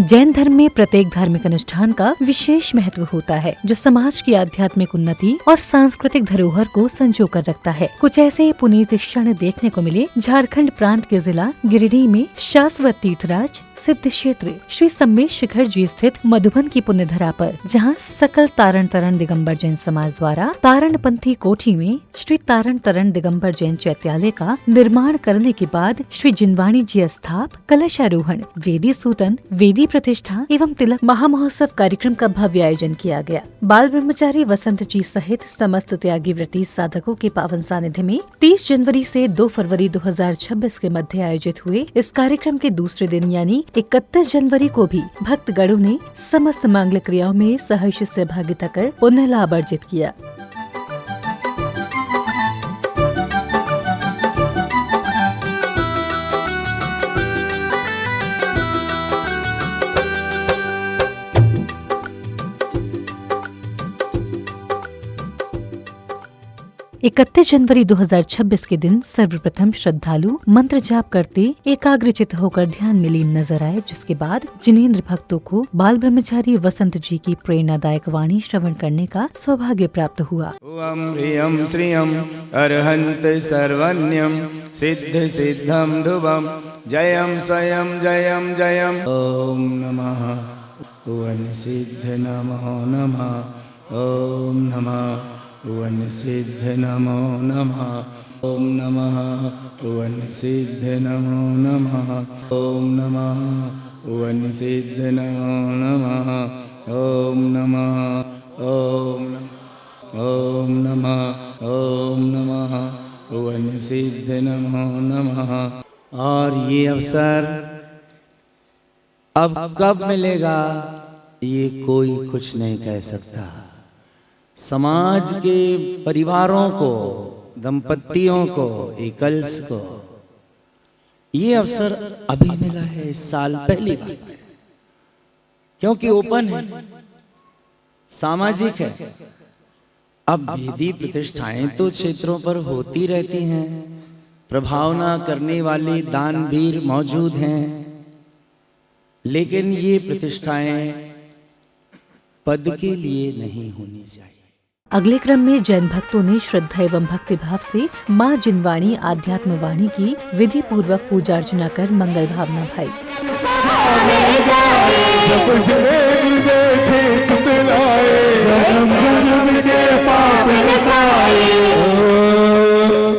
जैन धर्म में प्रत्येक धार्मिक अनुष्ठान का विशेष महत्व होता है, जो समाज की आध्यात्मिक उन्नति और सांस्कृतिक धरोहर को संजो कर रखता है। कुछ ऐसे पुनीत क्षण देखने को मिले झारखंड प्रांत के जिला गिरिडीह में शाश्वत तीर्थराज सिद्ध क्षेत्र श्री सम्मेश शिखर जी स्थित मधुबन की पुण्य धरा पर, जहां सकल तारण तरण दिगंबर जैन समाज द्वारा तारणपंथी कोठी में श्री तारण तरण दिगंबर जैन चैत्यालय का निर्माण करने के बाद श्री जिनवाणी जी स्थाप, कलशारोहण, वेदी सूतन, वेदी प्रतिष्ठा एवं तिलक महामहोत्सव कार्यक्रम का भव्य आयोजन किया गया। बाल ब्रह्मचारी वसंत जी सहित समस्त त्यागी व्रती साधकों के पावन सानिध्य में 30 जनवरी से 2 फरवरी 2026 के मध्य आयोजित हुए इस कार्यक्रम के दूसरे दिन यानी 31 जनवरी को भी भक्तगणों ने समस्त मांगलिक क्रियाओं में सहर्ष सहभागिता कर पुण्य लाभ अर्जित किया। 31 जनवरी 2026 के दिन सर्वप्रथम श्रद्धालु मंत्र जाप करते एकाग्रचित होकर ध्यान में लीन नजर आए, जिसके बाद जिनेंद्र भक्तों को बाल ब्रह्मचारी वसंत जी की प्रेरणादायक वाणी श्रवण करने का सौभाग्य प्राप्त हुआ। ओम ह्रीयं श्रियं अर्हन्त सर्वण्यं सिद्ध सिद्धं ध्रुवं जयं स्वयं जयं जयं। ओम नमः वन सिद्ध नमो नमः। ओम नमः वन सिद्ध नमो नमः। ओम नमः वन सिद्ध नमो नमः। ओम नमः वन सिद्ध नमो नमः। ओम नमः ओम नमः ओम नमः वन सिद्ध नमो नमः। और ये अवसर अब कब मिलेगा ये कोई कुछ नहीं कह सकता। समाज के परिवारों को, दंपतियों को, एकल्स को ये अवसर अभी मिला है, इस साल पहली बार, क्योंकि ओपन है, सामाजिक है। अब वेदी प्रतिष्ठाएं तो क्षेत्रों पर होती रहती हैं, प्रभावना करने वाले दानवीर मौजूद हैं, लेकिन ये प्रतिष्ठाएं पद के लिए नहीं होनी चाहिए। अगले क्रम में जैन भक्तों ने श्रद्धा एवं भक्ति भाव से माँ जिनवाणी आध्यात्म वाणी की विधि पूर्वक पूजा अर्चना कर मंगल भावना भाई।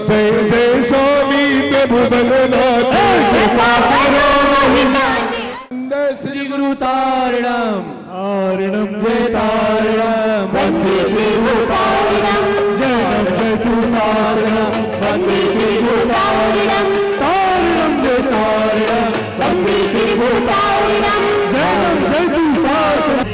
जय जय स्वामी प्रभु श्री गुरु तारणम तारणम जय तारणम वंदे श्री गुरु तारणम जय जय तू सारणम वंदे श्री गुरु तारणम तारणम जय तारणम वंदे श्री गुरु तारणम जय जय तू सारणम।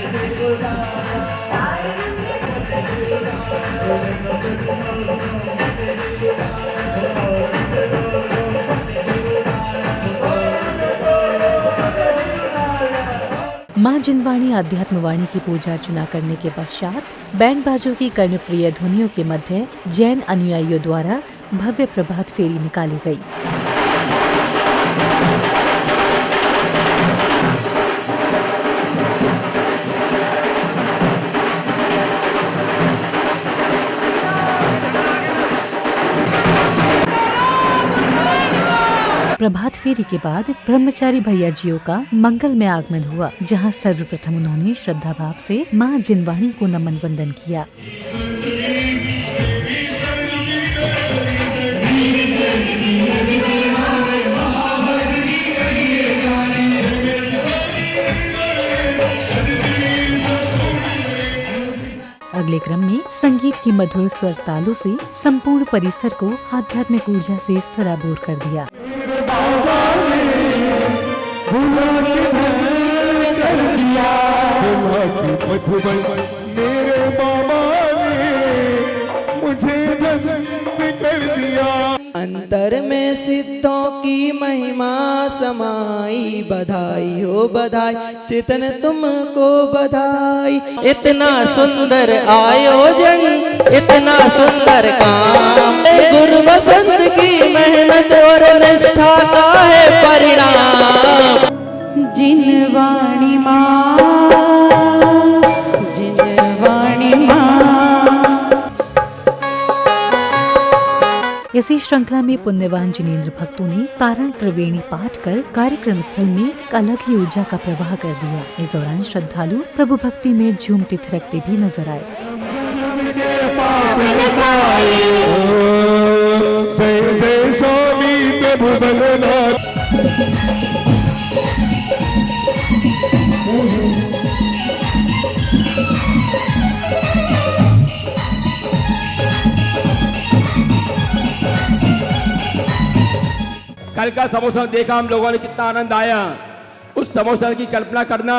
माँ जिनवाणी आध्यात्म वाणी की पूजा अर्चना करने के पश्चात बैंड बाजों की कर्णप्रिय ध्वनियों के मध्य जैन अनुयायियों द्वारा भव्य प्रभात फेरी निकाली गई। प्रभात फेरी के बाद ब्रह्मचारी भैया जियों का मंगल में आगमन हुआ, जहां सर्वप्रथम उन्होंने श्रद्धा भाव से मां जिनवाणी को नमन वंदन किया। अगले क्रम में संगीत की मधुर स्वर तालों से संपूर्ण परिसर को आध्यात्मिक ऊर्जा से सराबोर कर दिया। मेरे मामा ने मुझे धन्य कर दिया। अंतर में सिद्धों की महिमा समाई, बधाई हो बधाई चेतन तुमको बधाई। इतना सुंदर आयोजन, इतना सुंदर काम, गुरु वसंत की मेहनत और निष्ठा का है परिणाम। जिनवाणी माँ, जिनवाणी माँ। इसी श्रृंखला में पुण्यवान जिनेंद्र भक्तों ने तारण त्रिवेणी पाठ कर कार्यक्रम स्थल में एक अलग ही ऊर्जा का प्रवाह कर दिया। इस दौरान श्रद्धालु प्रभु भक्ति में झूमते थिरकते भी नजर आए। जय जय स्वामी प्रभु भोलेनाथ। कल का समोसा देखा हम लोगों ने, कितना आनंद आया। उस समोसा की कल्पना करना,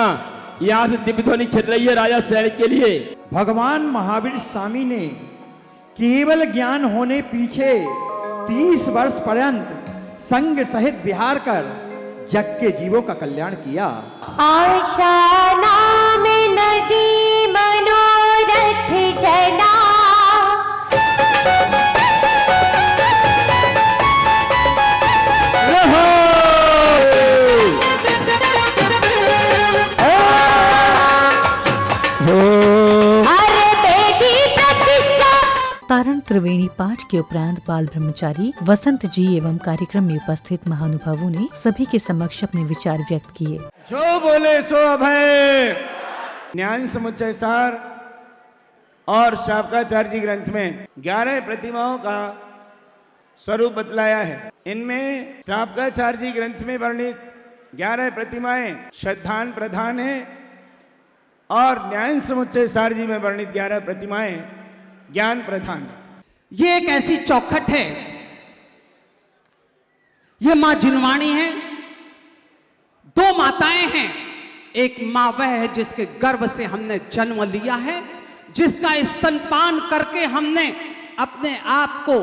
यहाँ से दिव्य ध्वनि छिड़ रही है राजा सैनिक के लिए। भगवान महावीर स्वामी ने केवल ज्ञान होने पीछे 30 वर्ष पर्यंत संग सहित विहार कर जग के जीवों का कल्याण किया। आशा नाम नदी मनोरथ जना, तारण त्रिवेणी पाठ के उपरांत बाल ब्रह्मचारी वसंत जी एवं कार्यक्रम में उपस्थित महानुभावों ने सभी के समक्ष अपने विचार व्यक्त किए। जो बोले सो अभय। ज्ञान समुच्चय सार और शाब्दाचार्य जी ग्रंथ में 11 प्रतिमाओं का स्वरूप बतलाया है। इनमें शाब्दाचार्य जी ग्रंथ में वर्णित 11 प्रतिमाएं श्रद्धान प्रधान है और ज्ञान समुच्चय सार जी में वर्णित 11 प्रतिमाएं ज्ञान प्रधान। ये एक ऐसी चौखट है, ये मां जिनवाणी है। दो माताएं हैं, एक मां वह है जिसके गर्भ से हमने जन्म लिया है, जिसका स्तनपान करके हमने अपने आप को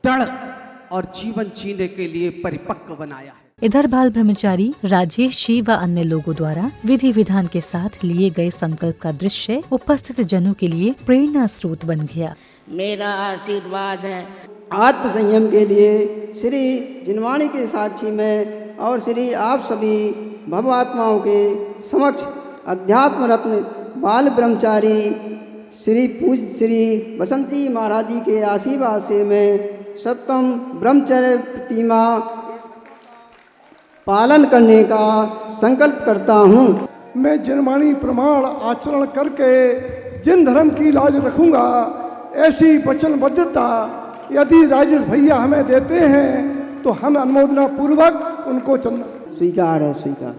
दृढ़ और जीवन जीने के लिए परिपक्व बनाया है। इधर बाल ब्रह्मचारी राजेश जी व अन्य लोगों द्वारा विधि विधान के साथ लिए गए संकल्प का दृश्य उपस्थित जनों के लिए प्रेरणा स्रोत बन गया। मेरा आशीर्वाद है आत्म संयम के लिए श्री जिनवाणी के साक्षी में और श्री आप सभी भवात्माओं के समक्ष अध्यात्म रत्न बाल ब्रह्मचारी श्री पूज्य श्री बसंत जी महाराज जी के आशीर्वाद से मैं सत्यम ब्रह्मचर्य प्रतिमा पालन करने का संकल्प करता हूँ। मैं जिनवाणी प्रमाण आचरण करके जिन धर्म की लाज रखूंगा, ऐसी वचनबद्धता यदि राजेश भैया हमें देते हैं तो हम अनुमोदना पूर्वक उनको चंदन स्वीकार है। स्वीकार।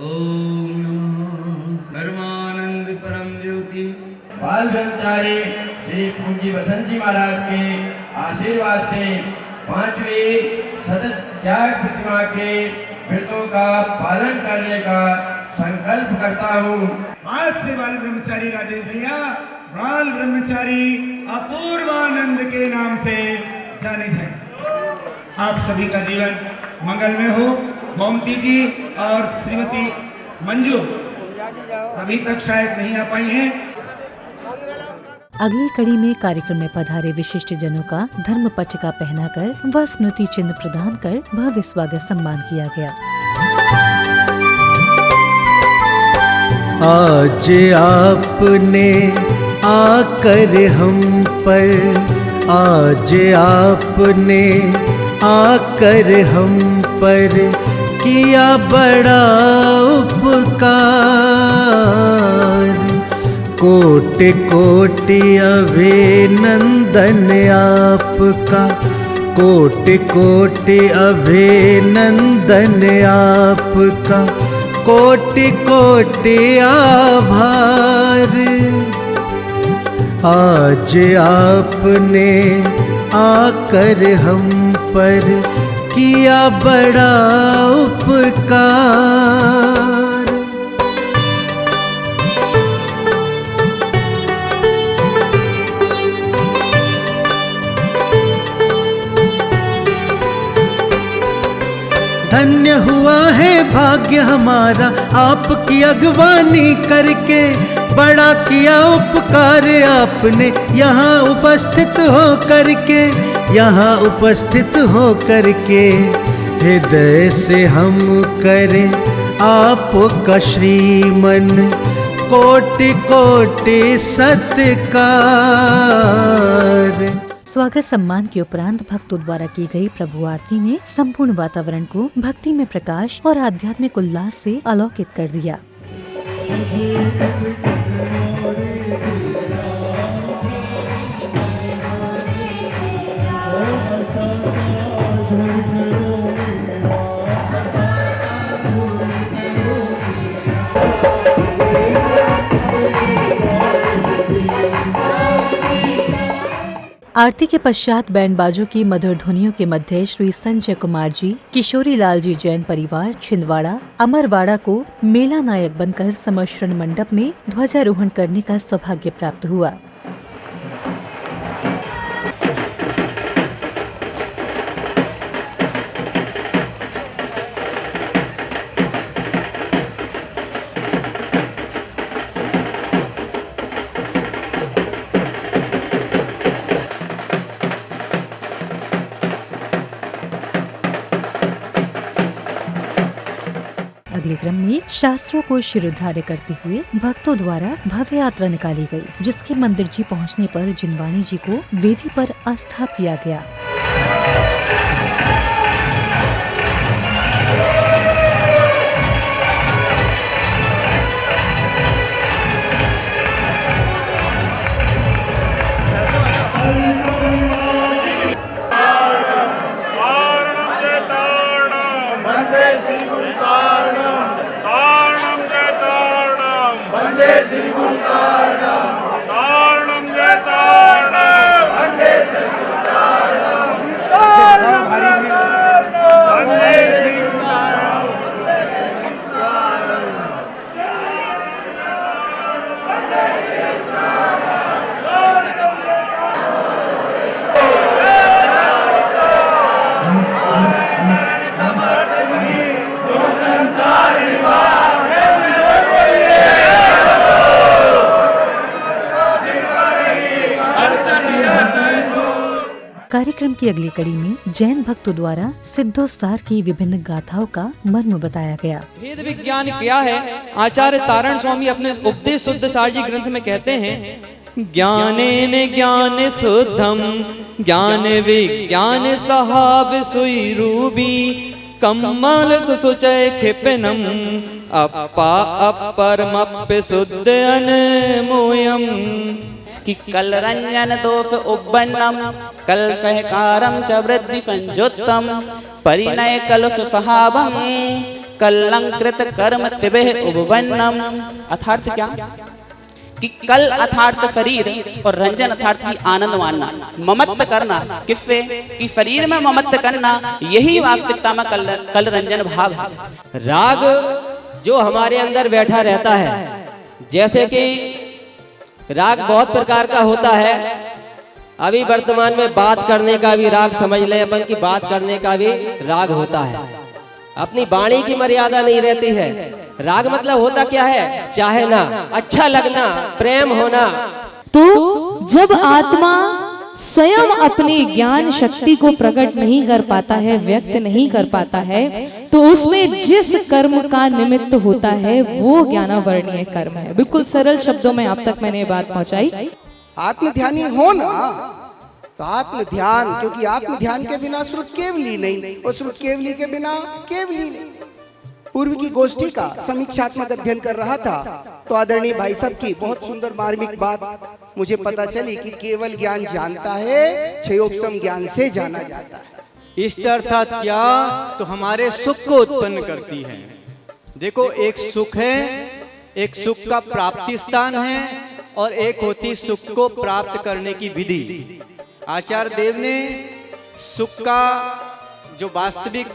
ओम सर्वानंद परम ज्योति बाल ब्रह्मचारी श्री पूज्य बसंत जी महाराज के आशीर्वाद से 5वीं सतत त्याग प्रतिमा के व्रतों का पालन करने का संकल्प करता हूँ। आज से बाल ब्रह्मचारी राजेश भैया बाल ब्रह्मचारी अपूर्वानंद के नाम से जाने जाए। आप सभी का जीवन मंगलमय हो। गोमती जी और श्रीमती मंजू अभी तक शायद नहीं आ पाई हैं। अगली कड़ी में कार्यक्रम में पधारे विशिष्ट जनों का धर्म पट्टिका पहनाकर व स्मृति चिन्ह प्रदान कर भव्य स्वागत सम्मान किया गया। आज आपने आकर हम पर, आज आपने आकर हम पर किया बड़ा उपकार। कोटि कोटि अभिनंदन आपका, कोटि कोटि अभिनंदन आपका, कोटि कोटि आभार। आज आपने आकर हम पर किया बड़ा उपकार। धन्य हुआ है भाग्य हमारा आपकी अगवानी करके, बड़ा किया उपकार आपने यहाँ उपस्थित हो करके, यहाँ उपस्थित हो करके। हृदय से हम करें आपका श्रीमन कोटि कोटि सत्कार। स्वागत सम्मान के उपरांत भक्तों द्वारा की गई प्रभु आरती ने संपूर्ण वातावरण को भक्ति में प्रकाश और आध्यात्मिक उल्लास से अलौकित कर दिया। आरती के पश्चात बैंड बाजों की मधुर ध्वनियों के मध्य श्री संजय कुमार जी, किशोरी लाल जी जैन परिवार छिंदवाड़ा अमरवाड़ा को मेला नायक बनकर समर्षण मंडप में ध्वजारोहण करने का सौभाग्य प्राप्त हुआ। अगले क्रम में शास्त्रों को शिरोधार्य करते हुए भक्तों द्वारा भव्य यात्रा निकाली गई, जिसके मंदिर जी पहुंचने पर जिनवाणी जी को वेदी पर आस्थाप किया गया। कार्यक्रम की अगली कड़ी में जैन भक्तों द्वारा सिद्धोत्सार की विभिन्न गाथाओं का मर्म बताया गया। भेद विज्ञान क्या है? आचार्य तारण स्वामी अपने उपदेश शुद्धसार जी ग्रंथ में कहते हैं, ज्ञानेन ज्ञान शुद्धम ज्ञान विज्ञान सहाब सुई रूबी कम्मल कुसुचय क्षिपनम अपा अपरमप्य शुद्ध अनमोयम। कि कल रंजन दोष उब्बन्नम कल सहकारम च वृद्धि संजुत्तम परिणय कलुष सहाबम कलंकृत कर्म तिबह उब्बन्नम। अर्थात क्या कि कल अर्थात शरीर और रंजन अर्थात की आनंद मानना, ममत्व करना। किससे? कि शरीर में ममत्व करना, यही वास्तविकता में कल रंजन भाव है। राग जो हमारे अंदर बैठा रहता है, जैसे कि राग बहुत प्रकार का होता है। अभी वर्तमान में बात करने का भी राग समझ लें अपन की, बात करने का भी राग होता है। अपनी वाणी की मर्यादा नहीं रहती है। राग मतलब होता क्या है? चाहना, अच्छा लगना, प्रेम होना। तो जब आत्मा स्वयं अपनी ज्ञान शक्ति को प्रकट नहीं कर पाता है, व्यक्त नहीं कर पाता है, तो उसमें जिस कर्म का निमित्त होता है वो ज्ञानावर्णीय कर्म है। बिल्कुल सरल शब्दों में आप तक मैंने ये बात पहुंचाई। आत्मध्यानी हो ना, तो आत्म ध्यान, क्योंकि आत्म ध्यान के बिना श्रुत केवली नहीं और श्रुत केवली के बिना केवली नहीं। पूर्व की गोष्ठी का समीक्षात्मक अध्ययन कर रहा था तो आदरणीय भाई साहब की बहुत सुंदर मार्मिक बात मुझे पता चली कि केवल ज्ञान जानता है, क्षयोपम ज्ञान से जाना जाता है। इष्ट अर्थात क्या? तो हमारे सुख को उत्पन्न करती है। देखो, एक सुख है, एक सुख का प्राप्ति स्थान है और एक होती सुख को प्राप्त करने की विधि। आचार्य देव ने सुख का जो वास्तविक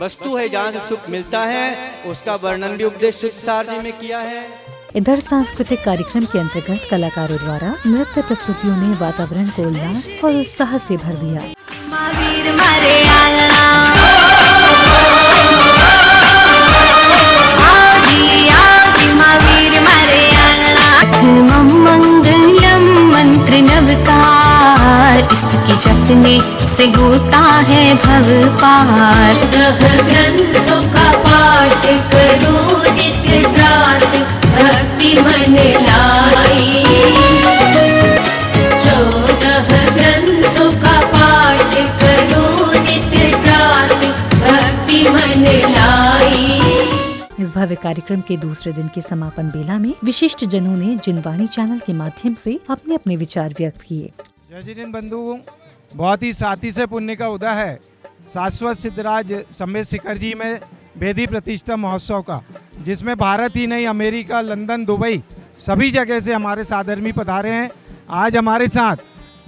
वस्तु है, जहाँ से सुख मिलता है, उसका वर्णन भी उपदेश शुद्धसार जी में किया है। इधर सांस्कृतिक कार्यक्रम के अंतर्गत कलाकारों द्वारा नृत्य प्रस्तुतियों ने वातावरण को उल्लास और उत्साह से भर दिया। मंगलम मंत्र नवकार, इसकी जपने से होता है भव पार। ग्रंथों का पाठ करो नित्य प्रात भक्ति मन लाई। 14 ग्रंथों का पाठ करो नित्य प्रात भक्ति मन लाई। इस भव्य कार्यक्रम के दूसरे दिन के समापन बेला में विशिष्ट जनों ने जिनवाणी चैनल के माध्यम से अपने अपने विचार व्यक्त किए। जय जिनेन्द्र बंधु, बहुत ही साथी से पुण्य का उदय है शाश्वत सिद्धराज संवेद शिखर जी में वेदी प्रतिष्ठा महोत्सव का, जिसमें भारत ही नहीं अमेरिका, लंदन, दुबई सभी जगह से हमारे साधर्मी पधारे हैं। आज हमारे साथ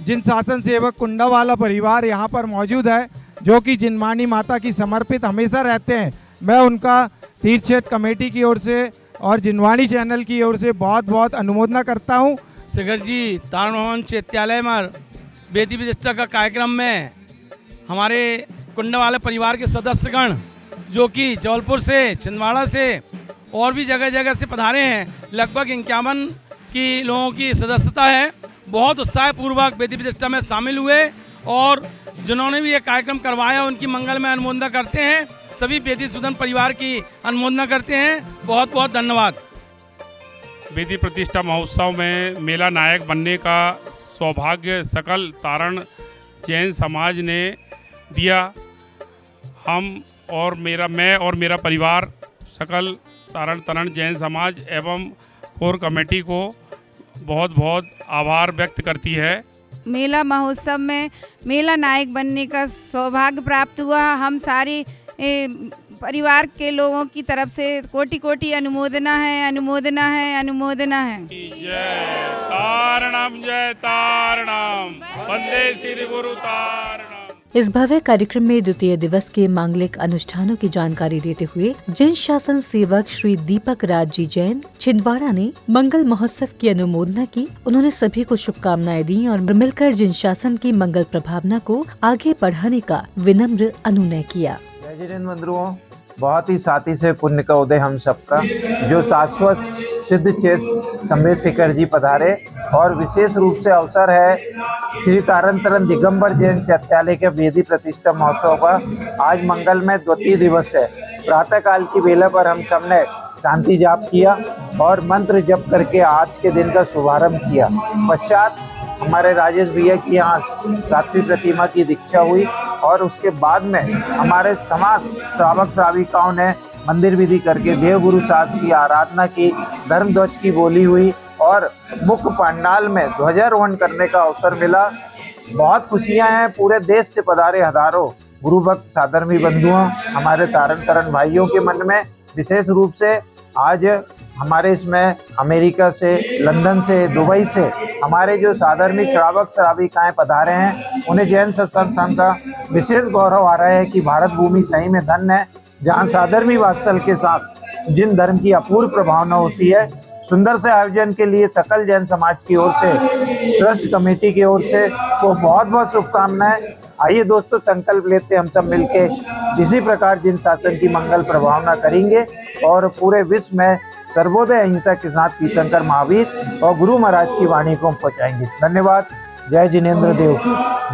जिन शासन सेवक कुंडावाला परिवार यहाँ पर मौजूद है, जो कि जिनवाणी माता की समर्पित हमेशा रहते हैं। मैं उनका तीर्थ क्षेत्र कमेटी की ओर से और जिनवाणी चैनल की ओर से बहुत बहुत अनुमोदना करता हूँ। शिखर जी तारण भवन चैत्यालय में वेदी प्रतिष्ठा का कार्यक्रम में हमारे कुंडावाला परिवार के सदस्यगण, जो कि जबलपुर से, छिंदवाड़ा से और भी जगह जगह से पधारे हैं, लगभग 51 की लोगों की सदस्यता है। बहुत उत्साहपूर्वक वेदी प्रतिष्ठा में शामिल हुए और जिन्होंने भी ये कार्यक्रम करवाया उनकी मंगल में अनुमोदना करते हैं। सभी वेदी सुदन परिवार की अनुमोदना करते हैं। बहुत बहुत धन्यवाद। वेदी प्रतिष्ठा महोत्सव में मेला नायक बनने का सौभाग्य सकल तारण जैन समाज ने दिया। मैं और मेरा परिवार सकल तारण तरण जैन समाज एवं कोर कमेटी को बहुत बहुत आभार व्यक्त करती है। मेला महोत्सव में मेला नायक बनने का सौभाग्य प्राप्त हुआ। हम सारे परिवार के लोगों की तरफ से कोटि कोटि अनुमोदना है, अनुमोदना है, अनुमोदना है। जय तारणम, जय तारणम, वंदे श्री गुरु तारणम। इस भव्य कार्यक्रम में द्वितीय दिवस के मांगलिक अनुष्ठानों की जानकारी देते हुए जन शासन सेवक श्री दीपक राज जी जैन छिंदवाड़ा ने मंगल महोत्सव की अनुमोदना की। उन्होंने सभी को शुभकामनाएं दी और मिलकर जन शासन की मंगल प्रभावना को आगे बढ़ाने का विनम्र अनुनय किया। जय जिनेन्द्र बंधुओं, बहुत ही साथी से पुण्य का उदय हम सबका, जो शाश्वत सिद्ध क्षेत्र संवेद शिखर जी पधारे और विशेष रूप से अवसर है श्री तारण तरण दिगंबर जैन चैत्यालय के वेदी प्रतिष्ठा महोत्सव का। आज मंगल में द्वितीय दिवस है। प्रातः काल की बेला पर हम सबने शांति जाप किया और मंत्र जप करके आज के दिन का शुभारंभ किया। पश्चात हमारे राजेश भैया की यहाँ सातवीं प्रतिमा की दीक्षा हुई और उसके बाद में हमारे तमाम श्रावक श्राविकाओं ने मंदिर विधि करके देवगुरु साहब की आराधना की, धर्म ध्वज की बोली हुई और मुख्य पंडाल में ध्वजारोहण करने का अवसर मिला। बहुत खुशियां हैं। पूरे देश से पधारे हजारों गुरु भक्त साधर्मी बंधुओं, हमारे तारण तरण भाइयों के मन में विशेष रूप से आज हमारे इसमें अमेरिका से, लंदन से, दुबई से हमारे जो साधर्मी श्रावक श्राविकाएं पधारे हैं, उन्हें जैन सत्संग संघ का विशेष गौरव आ रहा है कि भारत भूमि सही में धन्य है, जहाँ साधर्मी वात्सल के साथ जिन धर्म की अपूर्व प्रभावना होती है। सुंदर से आयोजन के लिए सकल जैन समाज की ओर से, ट्रस्ट कमेटी की ओर से को बहुत बहुत शुभकामनाएं। आइए दोस्तों, संकल्प लेते हम सब मिलके इसी प्रकार जिन शासन की मंगल प्रभावना करेंगे और पूरे विश्व में सर्वोदय अहिंसा के साथ तीर्थंकर महावीर और गुरु महाराज की वाणी को पहुंचाएंगे। धन्यवाद। जय जिनेन्द्र देव,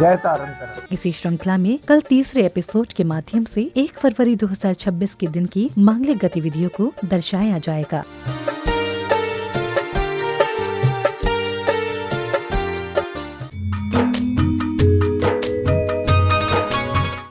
जय तारण तरण। इसी श्रृंखला में कल तीसरे एपिसोड के माध्यम से 1 फरवरी 2026 के दिन की मांगलिक गतिविधियों को दर्शाया जाएगा।